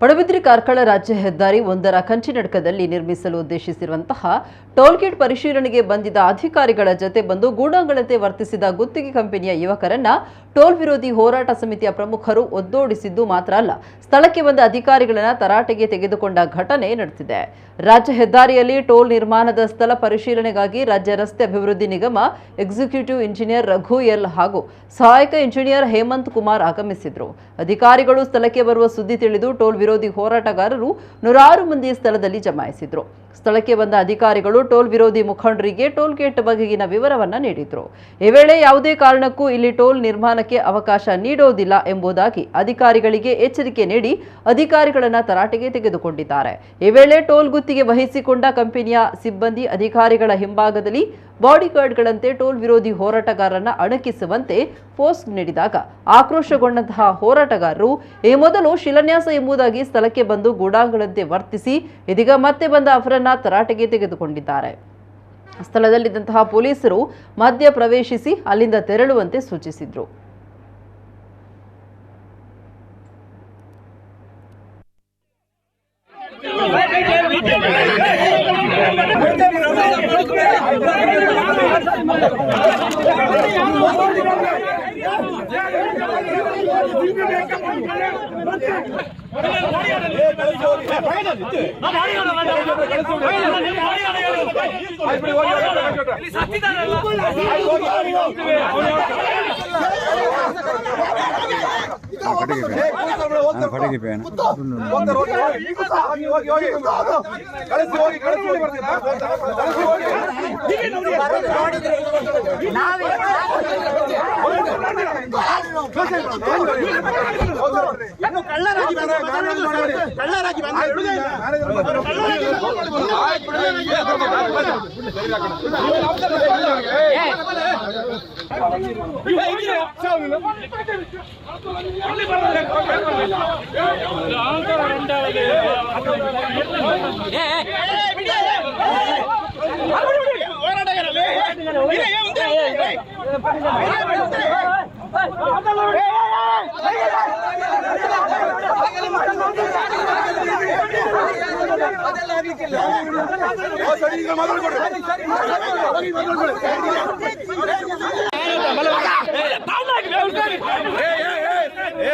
ಪಡುಬಿದ್ರಿ ಕಾರ್ಕಳ ರಾಜ್ಯ ಹೆದ್ದಾರಿ 1ರ ಕಂಚಿನಡ್ಕದಲ್ಲಿ ನಿರ್ಮಿಸಲು ಉದ್ದೇಶಿಸಿರುವಂತಹ ಟೋಲ್ಗೇಟ್ ಪರಿಶೀಲನೆಗೆ ಬಂದಿದ್ದ ಅಧಿಕಾರಿಗಳ ಜತೆ ಬಂದು ಗೂಂಡಾಗಳಂತೆ ವರ್ತಿಸಿದ ಗುತ್ತಿಗೆ ಕಂಪನಿಯ ಯುವಕರನ್ನ ಟೋಲ್ ವಿರೋಧಿ ಹೋರಾಟ ಸಮಿತಿಯ ಪ್ರಮುಖರು ಒದ್ದೋಡಿಸಿದ್ದು ಮಾತ್ರ ಅಲ್ಲ, ಸ್ಥಳಕ್ಕೆ ಬಂದ ಅಧಿಕಾರಿಗಳನ್ನ ತರಾಟೆಗೆ ತೆಗೆದುಕೊಂಡ ಘಟನೆ ನಡೆದಿದೆ. ರಾಜ್ಯ ಹೆದ್ದಾರಿಯಲ್ಲಿ ಟೋಲ್ ನಿರ್ಮಾಣದ ಸ್ಥಳ ಪರಿಶೀಲನೆಗಾಗಿ ರಾಜ್ಯ ರಸ್ತೆ ಅಭಿವೃದ್ಧಿ ನಿಗಮ ಎಕ್ಸಿಕ್ಯೂಟಿವ್ ಇಂಜಿನಿಯರ್ ರಘು ಎಲ್ ಹಾಗೂ ಸಹಾಯಕ ಇಂಜಿನಿಯರ್ ಹೇಮಂತ್ ಕುಮಾರ್ ಆಗಮಿಸಿದ್ರು. ಅಧಿಕಾರಿಗಳು ಸ್ಥಳಕ್ಕೆ ಬರುವ ಸುದ್ದಿ ತಿಳಿದು ಟೋಲ್ ವಿರೋಧಿ ಹೋರಾಟಗಾರರು 106 ಮಂದಿ ಸ್ಥಳದಲ್ಲಿ ಜಮಾಯಿಸಿದ್ರು. ಸ್ಥಳಕ್ಕೆ ಬಂದ ಅಧಿಕಾರಿಗಳು ಟೋಲ್ ವಿರೋಧಿ ಮುಖಂಡರಿಗೆ ಟೋಲ್ ಗೇಟ್ ಬಗೆಗಿನ ವಿವರವನ್ನ ನೀಡಿದ್ರು. ಈ ವೇಳೆ ಯಾವುದೇ ಕಾರಣಕ್ಕೂ ಇಲ್ಲಿ ಟೋಲ್ ನಿರ್ಮಾಣಕ್ಕೆ ಅವಕಾಶ ನೀಡೋದಿಲ್ಲ ಎಂಬುದಾಗಿ ಅಧಿಕಾರಿಗಳಿಗೆ ಎಚ್ಚರಿಕೆ ನೀಡಿ ಅಧಿಕಾರಿಗಳನ್ನ ತರಾಟೆಗೆ ತೆಗೆದುಕೊಂಡಿದ್ದಾರೆ. ಈ ವೇಳೆ ಟೋಲ್ ಗುತ್ತಿಗೆ ವಹಿಸಿಕೊಂಡ ಕಂಪನಿಯ ಸಿಬ್ಬಂದಿ ಅಧಿಕಾರಿಗಳ ಹಿಂಭಾಗದಲ್ಲಿ ಬಾಡಿಗಾರ್ಡ್ಗಳಂತೆ ಟೋಲ್ ವಿರೋಧಿ ಹೋರಾಟಗಾರರನ್ನ ಅಣಕಿಸುವಂತೆ ಪೋಸ್ಟ್ ನೀಡಿದಾಗ ಆಕ್ರೋಶಗೊಂಡಂತಹ ಹೋರಾಟಗಾರರು ಈ ಮೊದಲು ಶಿಲಾನ್ಯಾಸ ಎಂಬುದಾಗಿ ಸ್ಥಳಕ್ಕೆ ಬಂದು ಗೂಂಡಾಗಳಂತೆ ವರ್ತಿಸಿ ಇದೀಗ ಮತ್ತೆ ಬಂದ ಅವರನ್ನ ತರಾಟೆಗೆ ತೆಗೆದುಕೊಂಡಿದ್ದಾರೆ. ಸ್ಥಳದಲ್ಲಿದ್ದಂತಹ ಪೊಲೀಸರು ಮಧ್ಯ ಪ್ರವೇಶಿಸಿ ಅಲ್ಲಿಂದ ತೆರಳುವಂತೆ ಸೂಚಿಸಿದ್ರು.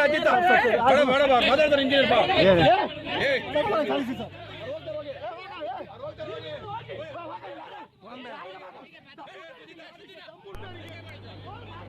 ಅಜಿತ